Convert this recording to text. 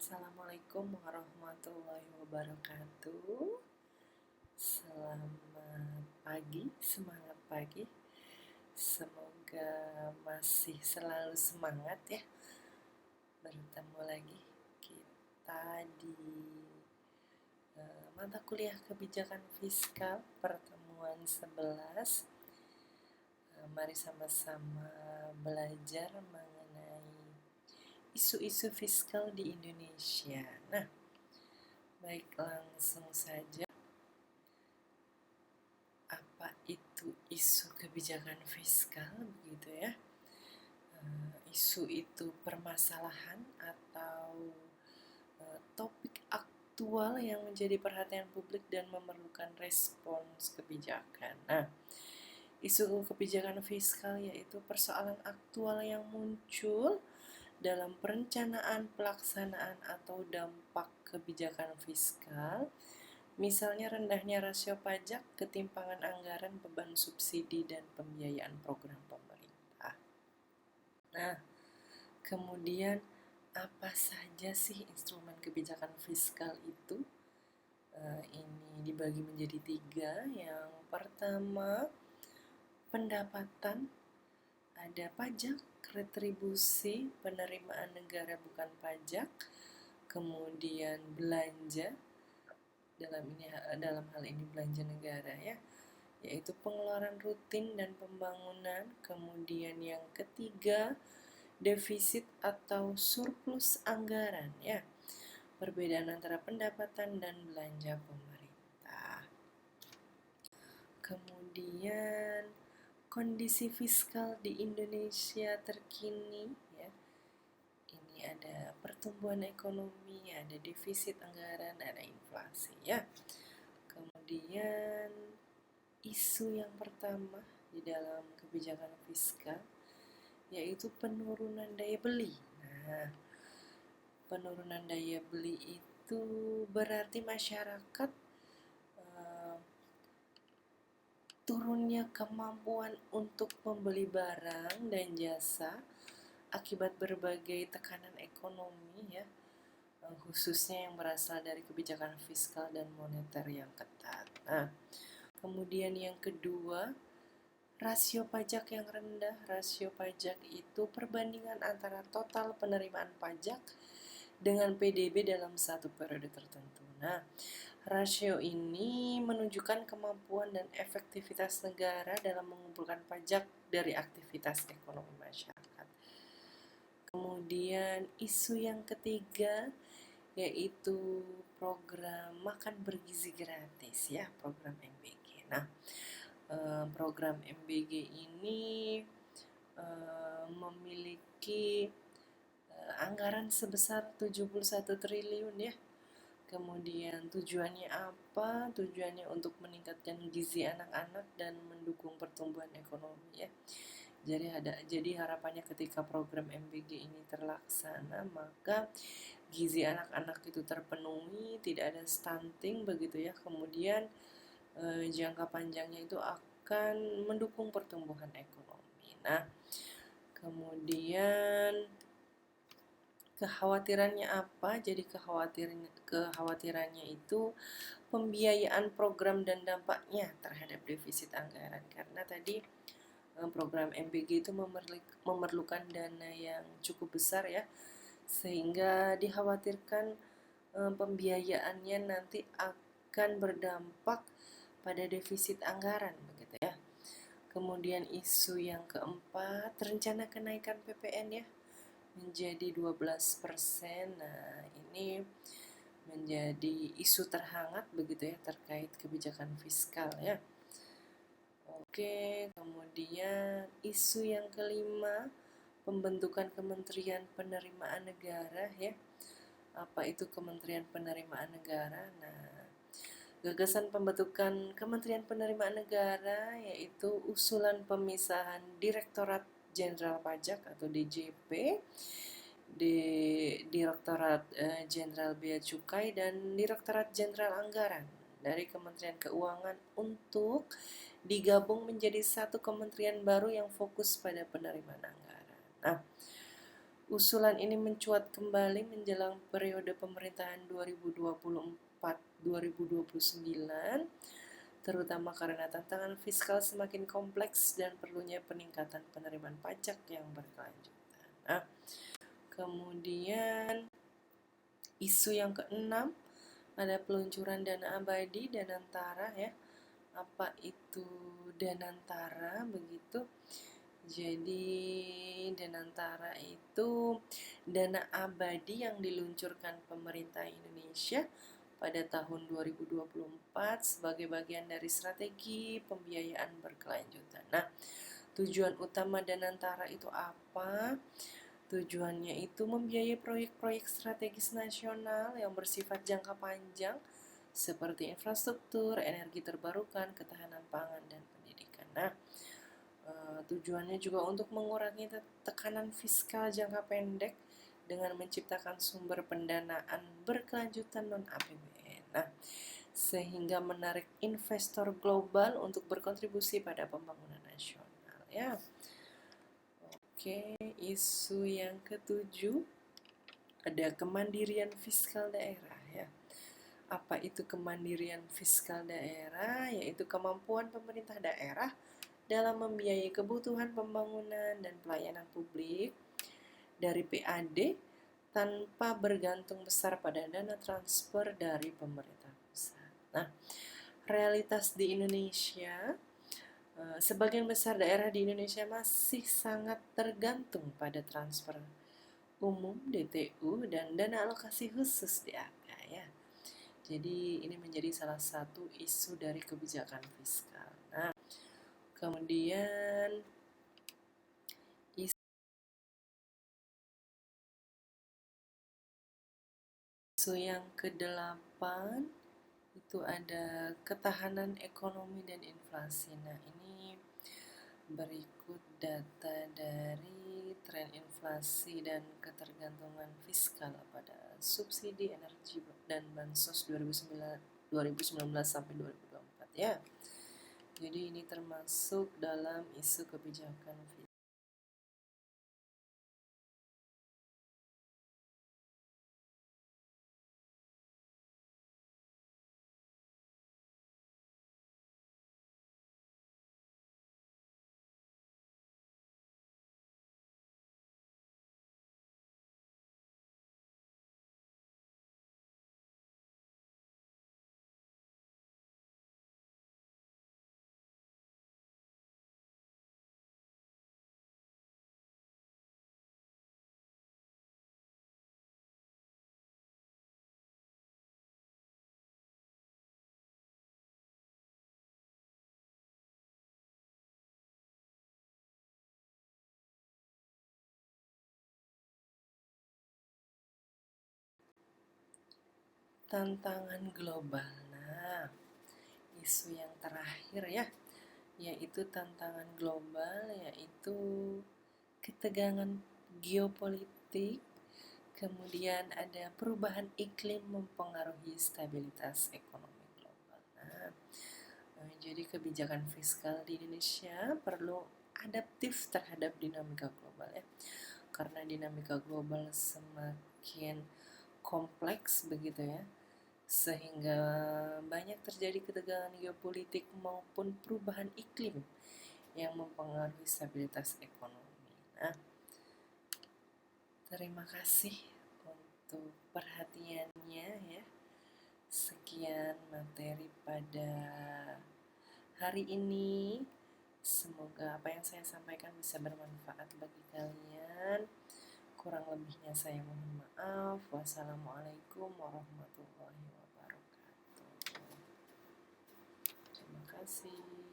Assalamualaikum warahmatullahi wabarakatuh. Selamat pagi, semangat pagi. Semoga masih selalu semangat ya. Bertemu lagi kita di mata kuliah kebijakan fiskal pertemuan 11. Mari sama-sama belajar mengenai isu-isu fiskal di Indonesia. Nah, baik langsung saja. Apa itu isu kebijakan fiskal begitu ya? Isu itu permasalahan atau topik aktual yang menjadi perhatian publik dan memerlukan respons kebijakan. Nah, isu kebijakan fiskal yaitu persoalan aktual yang muncul dalam perencanaan, pelaksanaan, atau dampak kebijakan fiskal, misalnya rendahnya rasio pajak, ketimpangan anggaran, beban subsidi, dan pembiayaan program pemerintah. Nah, kemudian apa saja sih instrumen kebijakan fiskal itu? Ini dibagi menjadi 3. Yang pertama, pendapatan, ada pajak, retribusi, penerimaan negara bukan pajak, kemudian belanja, dalam hal ini belanja negara ya, yaitu pengeluaran rutin dan pembangunan. Kemudian yang ketiga, defisit atau surplus anggaran ya, perbedaan antara pendapatan dan belanja pemerintah. Kemudian kondisi fiskal di Indonesia terkini ya. Ini ada pertumbuhan ekonomi, ada defisit anggaran, ada inflasi ya. Kemudian isu yang pertama di dalam kebijakan fiskal yaitu penurunan daya beli. Nah, penurunan daya beli itu berarti masyarakat turunnya kemampuan untuk membeli barang dan jasa akibat berbagai tekanan ekonomi ya, khususnya yang berasal dari kebijakan fiskal dan moneter yang ketat. Nah, kemudian yang kedua, rasio pajak yang rendah. Rasio pajak itu perbandingan antara total penerimaan pajak dengan PDB dalam satu periode tertentu. Nah, rasio ini menunjukkan kemampuan dan efektivitas negara dalam mengumpulkan pajak dari aktivitas ekonomi masyarakat. Kemudian isu yang ketiga yaitu program makan bergizi gratis ya, program MBG. Nah, program MBG ini memiliki anggaran sebesar 71 triliun ya. Kemudian tujuannya apa? Tujuannya untuk meningkatkan gizi anak-anak dan mendukung pertumbuhan ekonomi ya. Jadi harapannya ketika program MBG ini terlaksana, maka gizi anak-anak itu terpenuhi, tidak ada stunting begitu ya. Kemudian jangka panjangnya itu akan mendukung pertumbuhan ekonomi. Nah, kemudian kekhawatirannya apa? Jadi kekhawatirannya itu pembiayaan program dan dampaknya terhadap defisit anggaran. Karena tadi program MBG itu memerlukan dana yang cukup besar ya, sehingga dikhawatirkan pembiayaannya nanti akan berdampak pada defisit anggaran begitu ya. Kemudian isu yang keempat, rencana kenaikan PPN ya menjadi 12%. Nah, ini menjadi isu terhangat begitu ya terkait kebijakan fiskal ya. Oke, kemudian isu yang kelima, pembentukan Kementerian Penerimaan Negara ya. Apa itu Kementerian Penerimaan Negara? Nah, gagasan pembentukan Kementerian Penerimaan Negara yaitu usulan pemisahan Direktorat Jenderal Pajak atau DJP, Direktorat Jenderal Bea Cukai, dan Direktorat Jenderal Anggaran dari Kementerian Keuangan untuk digabung menjadi satu kementerian baru yang fokus pada penerimaan anggaran. Nah, Usulan ini mencuat kembali menjelang periode pemerintahan 2024-2029, terutama karena tantangan fiskal semakin kompleks dan perlunya peningkatan penerimaan pajak yang berkelanjutan. Nah, kemudian isu yang keenam ada peluncuran dana abadi Danantara ya. Apa itu Danantara begitu? Jadi Danantara itu dana abadi yang diluncurkan pemerintah Indonesia pada tahun 2024 sebagai bagian dari strategi pembiayaan berkelanjutan. Nah, tujuan utama Danantara itu apa? Tujuannya itu membiayai proyek-proyek strategis nasional yang bersifat jangka panjang seperti infrastruktur, energi terbarukan, ketahanan pangan, dan pendidikan. Nah, tujuannya juga untuk mengurangi tekanan fiskal jangka pendek dengan menciptakan sumber pendanaan berkelanjutan non-APBN. Nah, sehingga menarik investor global untuk berkontribusi pada pembangunan nasional ya. Oke, isu yang ketujuh ada kemandirian fiskal daerah ya. Apa itu kemandirian fiskal daerah? Yaitu kemampuan pemerintah daerah dalam membiayai kebutuhan pembangunan dan pelayanan publik dari PAD tanpa bergantung besar pada dana transfer dari pemerintah pusat. Nah, realitas di Indonesia, sebagian besar daerah di Indonesia masih sangat tergantung pada transfer umum DTU dan dana alokasi khusus DAK ya. Jadi ini menjadi salah satu isu dari kebijakan fiskal. Nah, kemudian isu yang kedelapan itu ada ketahanan ekonomi dan inflasi. Nah, ini berikut data dari tren inflasi dan ketergantungan fiskal pada subsidi energi dan bansos 2019 sampai 2024 ya. Jadi ini termasuk dalam isu kebijakan fiskal. Tantangan global. Nah, isu yang terakhir ya, yaitu tantangan global, yaitu ketegangan geopolitik, kemudian ada perubahan iklim mempengaruhi stabilitas ekonomi global. Nah, jadi kebijakan fiskal di Indonesia perlu adaptif terhadap dinamika global ya, karena dinamika global semakin kompleks begitu ya, sehingga banyak terjadi ketegangan geopolitik maupun perubahan iklim yang mempengaruhi stabilitas ekonomi. Nah, terima kasih untuk perhatiannya ya. Sekian materi pada hari ini. Semoga apa yang saya sampaikan bisa bermanfaat bagi kalian. Kurang lebihnya saya mohon maaf. Wassalamualaikum warahmatullahi wabarakatuh. Terima kasih.